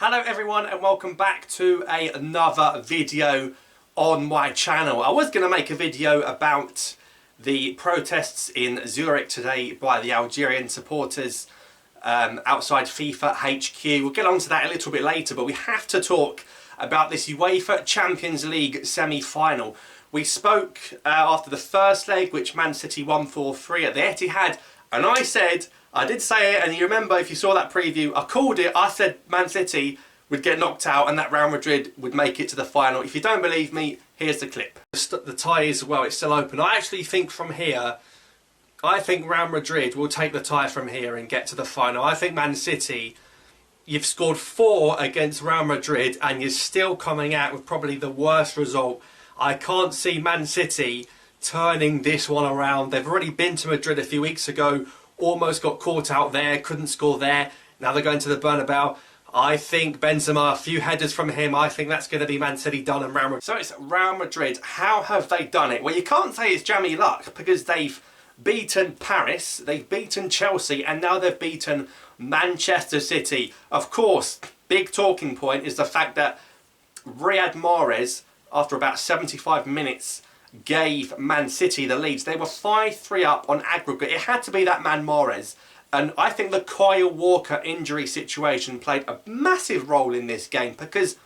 Hello everyone and welcome back to another video on my channel. I was going to make a video about the protests in Zurich today by the Algerian supporters outside FIFA HQ. We'll get on to that a little bit later, but we have to talk about this UEFA Champions League semi-final. We spoke after the first leg, which Man City won 4-3 at the Etihad, and I did say it, and you remember if you saw that preview, I called it. I said Man City would get knocked out and that Real Madrid would make it to the final. If you don't believe me, here's the clip. The tie is, well, it's still open. I actually think from here, I think Real Madrid will take the tie from here and get to the final. I think Man City, you've scored 4 against Real Madrid and you're still coming out with probably the worst result. I can't see Man City turning this one around. They've already been to Madrid a few weeks ago, almost got caught out there, couldn't score there. Now they're going to the Bernabeu. I think Benzema, a few headers from him, I think that's going to be Man City done and Real Madrid. So it's Real Madrid. How have they done it? Well, you can't say it's jammy luck because they've beaten Paris, they've beaten Chelsea, and now they've beaten Manchester City. Of course, big talking point is the fact that Riyad Mahrez, after about 75 minutes, gave Man City the leads. They were 5-3 up on aggregate. It had to be that man Mahrez. And I think the Kyle Walker injury situation played a massive role in this game because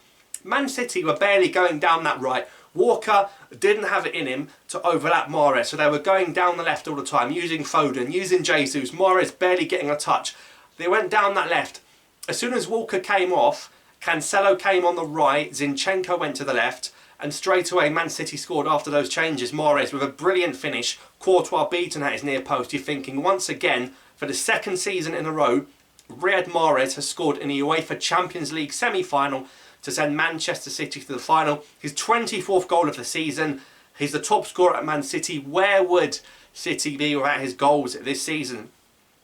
Man City were barely going down that right. Walker didn't have it in him to overlap Mahrez, so they were going down the left all the time, using Foden, using Jesus, Mahrez barely getting a touch. They went down that left. As soon as Walker came off, Cancelo came on the right, Zinchenko went to the left, and straight away Man City scored after those changes. Mahrez with a brilliant finish, Courtois beaten at his near post. You're thinking once again, for the second season in a row, Riyad Mahrez has scored in the UEFA Champions League semi-final to send Manchester City to the final. His 24th goal of the season. He's the top scorer at Man City. Where would City be without his goals this season?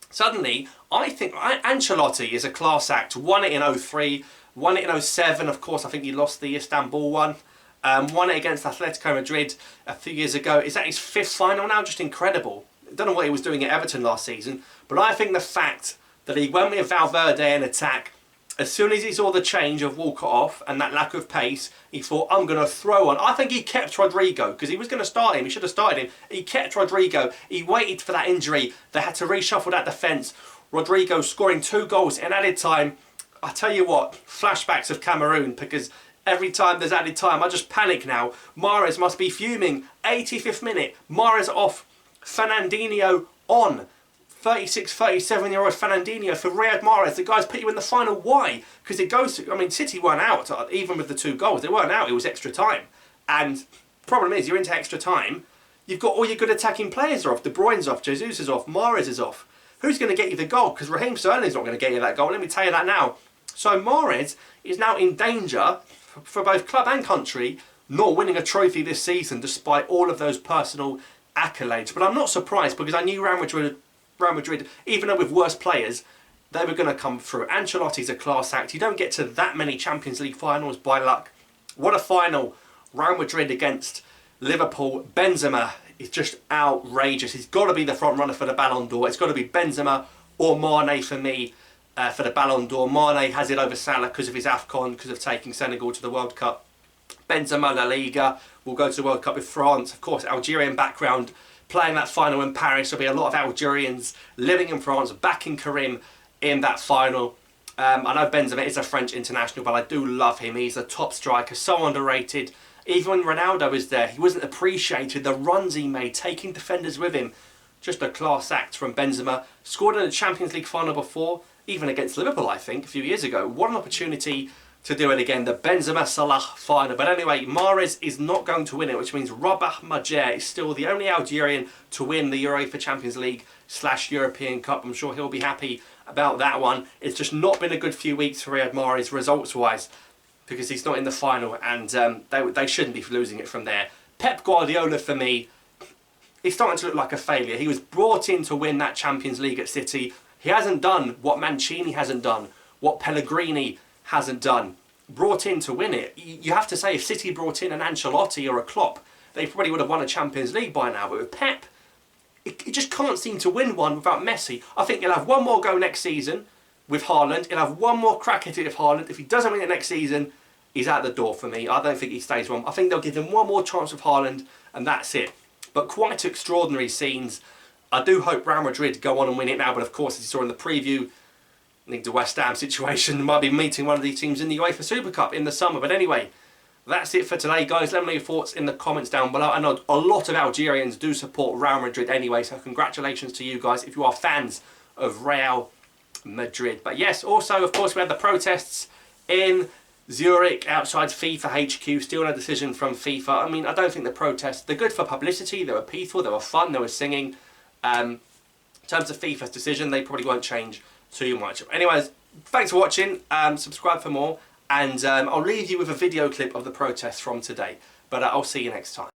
Suddenly, I think Ancelotti is a class act. Won it in 03, won it in 07. Of course, I think he lost the Istanbul one. Won it against Atletico Madrid a few years ago. Is that his 5th final now? Just incredible. Don't know what he was doing at Everton last season, but I think the fact that he went with Valverde in attack, as soon as he saw the change of Walker off and that lack of pace, he thought, I'm going to throw on. I think he kept Rodrigo because he was going to start him. He should have started him. He kept Rodrigo. He waited for that injury. They had to reshuffle that defence. Rodrigo scoring 2 goals in added time. I tell you what, flashbacks of Cameroon, because every time there's added time, I just panic now. Mahrez must be fuming. 85th minute, Mahrez off. Fernandinho on. 36, 37-year-old Fernandinho for Riyad Mahrez. The guy's put you in the final. Why? Because it goes to, I mean, City weren't out, even with the 2 goals. They weren't out, it was extra time. And the problem is, you're into extra time, you've got all your good attacking players are off. De Bruyne's off, Jesus is off, Mahrez is off. Who's going to get you the goal? Because Raheem Sterling's not going to get you that goal, let me tell you that now. So Mahrez is now in danger for both club and country, not winning a trophy this season despite all of those personal accolades. But I'm not surprised because I knew Real Madrid, even though with worse players, they were going to come through. Ancelotti's a class act. You don't get to that many Champions League finals by luck. What a final. Real Madrid against Liverpool. Benzema is just outrageous. He's got to be the front runner for the Ballon d'Or. It's got to be Benzema or Mane for me for the Ballon d'Or. Mane has it over Salah because of his AFCON, because of taking Senegal to the World Cup. Benzema, La Liga, will go to the World Cup with France. Of course, Algerian background, playing that final in Paris. There'll be a lot of Algerians living in France, backing Karim in that final. I know Benzema is a French international, but I do love him. He's a top striker, so underrated. Even when Ronaldo was there, he wasn't appreciated. The runs he made, taking defenders with him. Just a class act from Benzema. Scored in the Champions League final before, even against Liverpool, I think, a few years ago. What an opportunity to do it again, the Benzema-Salah final. But anyway, Mahrez is not going to win it, which means Riyad Mahrez is still the only Algerian to win the UEFA Champions League / European Cup. I'm sure he'll be happy about that one. It's just not been a good few weeks for Riyad Mahrez results-wise because he's not in the final, and they shouldn't be losing it from there. Pep Guardiola, for me, he's starting to look like a failure. He was brought in to win that Champions League at City. He hasn't done what Mancini hasn't done, what Pellegrini hasn't done. Brought in to win it. You have to say, if City brought in an Ancelotti or a Klopp, they probably would have won a Champions League by now. But with Pep, he just can't seem to win one without Messi. I think he'll have one more go next season, with Haaland. He'll have one more crack at it with Haaland. If he doesn't win it next season, he's out the door for me. I don't think he stays one. I think they'll give him one more chance with Haaland, and that's it. But quite extraordinary scenes. I do hope Real Madrid go on and win it now, but of course, as you saw in the preview, I think the West Ham situation might be meeting one of these teams in the UEFA Super Cup in the summer. But anyway, that's it for today, guys. Let me know your thoughts in the comments down below. I know a lot of Algerians do support Real Madrid anyway, so congratulations to you guys if you are fans of Real Madrid. But yes, also, of course, we had the protests in Zurich outside FIFA HQ. Still no decision from FIFA. I mean, I don't think the protests, they're good for publicity. They were peaceful, they were fun, they were singing. In terms of FIFA's decision, they probably won't change too much. Anyways, thanks for watching. Subscribe for more, and I'll leave you with a video clip of the protests from today. But I'll see you next time.